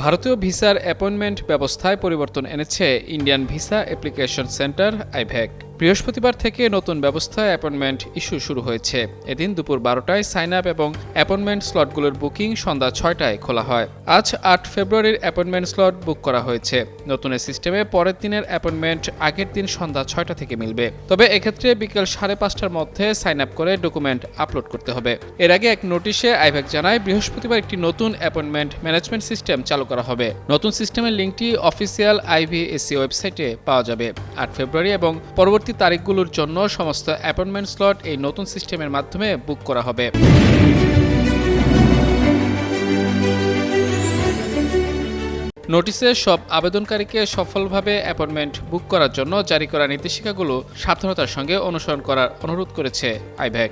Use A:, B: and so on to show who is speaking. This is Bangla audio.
A: ভারতীয় ভিসার অ্যাপয়েন্টমেন্ট ব্যবস্থায় পরিবর্তন এনেছে Indian visa application centre IVAC. বৃহস্পতিবার থেকে নতুন ব্যবস্থায় অ্যাপয়েন্টমেন্ট ইস্যু শুরু হয়েছে। এদিন দুপুর 12টায় সাইন আপ এবং অ্যাপয়েন্টমেন্ট স্লটগুলোর বুকিং সন্ধ্যা 6টায় খোলা হয়। আজ 8 ফেব্রুয়ারির অ্যাপয়েন্টমেন্ট স্লট বুক করা হয়েছে। নতুন সিস্টেমে পরের দিনের অ্যাপয়েন্টমেন্ট আগের দিন সন্ধ্যা 6টা থেকে মিলবে। তবে এক্ষেত্রে বিকেল 5:30টার মধ্যে সাইন আপ করে ডকুমেন্ট আপলোড করতে হবে। এর আগে এক নোটিশে আইভ্যাক জানায় বৃহস্পতিবার একটি নতুন অ্যাপয়েন্টমেন্ট ম্যানেজমেন্ট সিস্টেম চালু করা হবে। নতুন সিস্টেমের লিঙ্কটি অফিসিয়াল আইভিএসসি ওয়েবসাইটে পাওয়া যাবে। 8 ফেব্রুয়ারি এবং পরবর্তী তারিখগুলোর জন্য সমস্ত অ্যাপয়েন্টমেন্ট স্লট এই নতুন সিস্টেমের মাধ্যমে বুক করা হবে। নোটিশে সব আবেদনকারীকে সফলভাবে অ্যাপয়েন্টমেন্ট বুক করার জন্য জারি করা নির্দেশিকাগুলো সাবধানতার সঙ্গে অনুসরণ করার অনুরোধ করেছে আইভ্যাক।